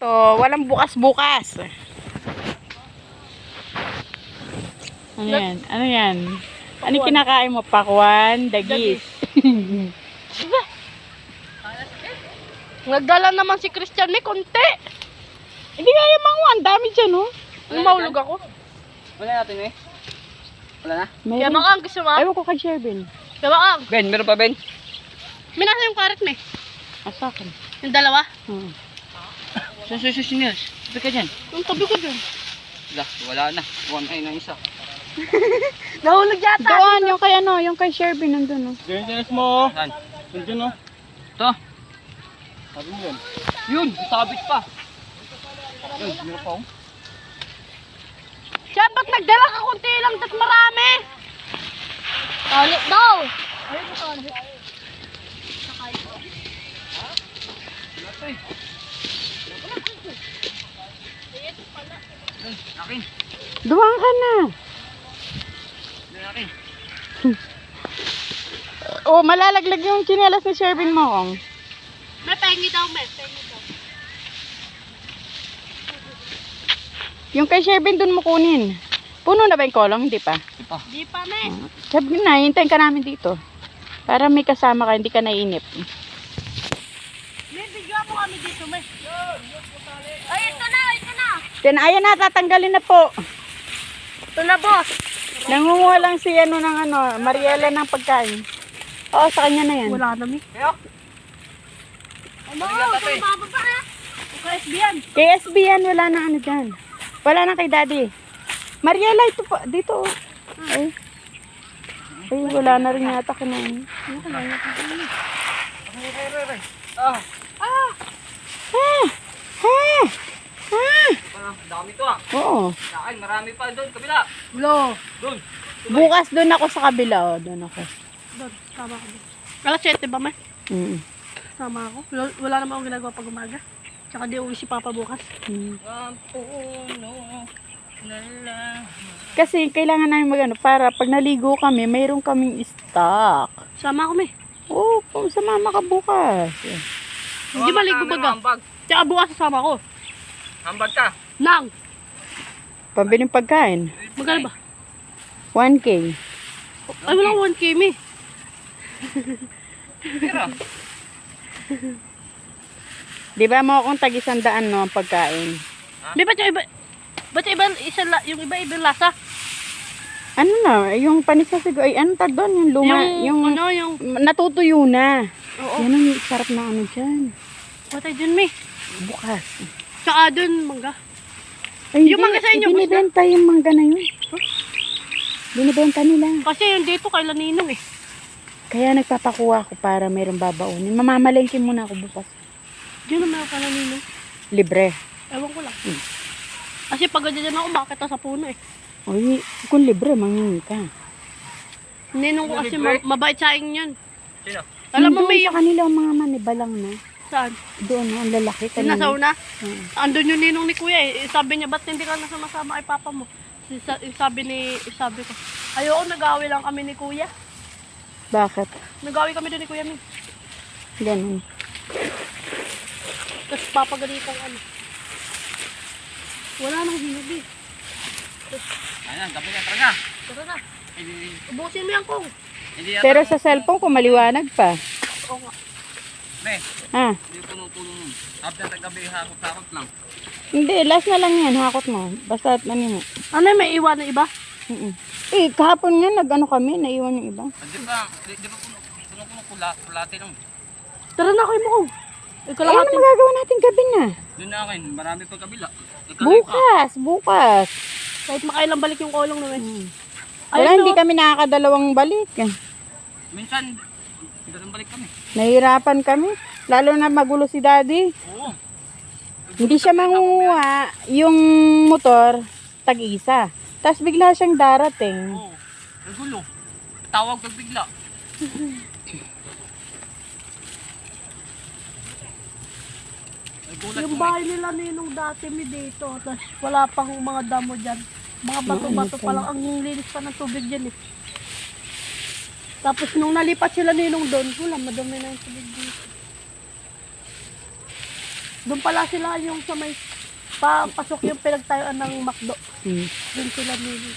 to, walang bukas-bukas. Ano yan? Ano yan? Ano kinakain mo? Pakwan? Dagis? Nagdala naman si Christian may konti. Hindi nga yung mga ang dami dyan, oh. Mahulog ako. Wala natin eh. Wala na? Kaya Meron. makang gusto mo? Ayaw ko kay Shervin. Kaya makang. Ben, meron pa Ben? May nasa yung karet may. Asakan. Yung dalawa. Saan susi Nils? Sabi ka dyan. Yung tabi ko dun. Wala na. One eye na isa. Nahulog yata. Doon, yung kay ano, yung kay Shervin nandun, oh. Diyan mo. Saan? Diyan, no? Ito. Sabi mo yan. Yun, sabit pa. Yun, meron pa oh. Siya, ba't nagdala ka kunti lang at marami? Tolit daw. Ayun ko tolit. Yun, akin. Duwang ka na. Yun, akin. Oh, malalaglag yung tsinelas ni Shervin mo, oh. May pengi daw, may pengi daw. Yung kay Shervin dun mo kunin. Puno na ba yung kolong? Hindi pa. Ito. Di pa, may. Sabi na, hintayin ka namin dito. Para may kasama ka, hindi ka nainip. May bigyan mo kami dito, may. Ay, ito na, ito na. Then, ayan na, tatanggalin na po. Ito na, boss. Nangunguha lang si ano ng ano, Mariela ng pagkain. Oo, sa kanya na yan. Wala na, may. Kaya? Ano, ito bababa ha. Kay SBN. Kay SB yan, wala na ano dyan. Wala na kay daddy. Mariela, ito pa, dito. Oh. Ay. Ay, wala na rin yata kinain. Ah, Ah! Ah! Ah! dami to ah. Oo. Sa akin, marami pa doon, kabila. Lo. Doon. Bukas doon ako sa kabila. Oh, doon ako. Doon, sama ko doon. Alas 7 ba, may? Mm. Sama ako. Wala naman akong ginagawa pag umaga. Tsaka di uwi si Papa bukas. Mm. Ang puno na lang. Kasi kailangan namin magano para pag naligo kami, mayroon kaming stock. Sama ako, may. Oo, kung sa mama ka bukas. Hindi maligo baga. Hambag. Tsaka bukas sasama ko. Hambag ka. Nang. Pabiling pagkain. Magkano ba? 1K. Ay, wala akong 1K, may. Pero, Di ba mo akong tag-100 no ang pagkain? May ba't yung iba? Ba't yung iba, yung iba-ibang lasa? Ano na, yung panisa siguro, ay ano tag doon, yung luma, yung, ano, yung... natutuyo na. Oo. Yan ang sarap na ano dyan. Patay dun, may. Bukas. Tsaka dun, mangga. Ay, Yung mangga sa inyo, gusto? binibenta yung mangga na yun. Binibenta nila. Kasi yung dito kay Laninong eh. Kaya nagpapakuha ako para mayroong babaunin. Mamamalengke muna ako bukas. Diyan naman ako Laninong. Libre. Ewan ko lang. Kasi pag ganyan ako, makakita sa puno eh. Uy, kung libre, mangingi ka. Ninong ko kasi Libre? mabait sa akin yun. sino? Alam mo, Doon may sa kanila ang mga manibalang na. saan? Doon, ang lalaki. Yung nasa una? Oo. Andun yung ninong ni kuya eh. Sabi niya, ba't hindi ka nasama kay papa mo? Sabi ko, ayoko, nag-away lang kami ni kuya. Bakit? Nag-away kami doon ni kuya Ming. Ganun. Tapos papagalitan ano. Wala nang hinog eh. Ayan, gabi na talaga. Tara na, Hindi, ubusin mo yan kung. hindi yata. Pero sa cellphone ko, maliwanag pa. Oo nga. Be, Ah, hindi puno-puno nun. After gabi, hakot-hakot lang. hindi, last na lang yan, hakot mo. Basta, ano mo. Ano may iwan na iba? Eh, kahapon nga, nag-ano kami, naiwan yung iba. Ah, di ba puno-puno kulate lang. Tara na kayo mo kung. Ikaw Eh, lang ano atin. magagawa natin gabi na? Doon na akin, marami pa kabila. Bukas. Kahit makailang balik yung kolong naman. Wala, Ayun, hindi no? kami nakakadalawang balik. Minsan, doon balik kami. Nahihirapan kami. Lalo na magulo si daddy. Oo. Hindi siya mangunguha yung motor, tag-isa. Tapos bigla siyang darating. Oo. Nagulo. Tawag pag bigla. Nagulat Yung mo bahay nila ninong dati mi dito. Tapos wala pang mga damo dyan. Mga bato-bato pa lang. Ang linis pa ng tubig dyan eh. Tapos nung nalipat sila ninong doon, wala, madami na yung tubig dito. Doon pala sila yung sa may papasok yung pinagtayuan ng McDo. Hmm. Doon sila nili.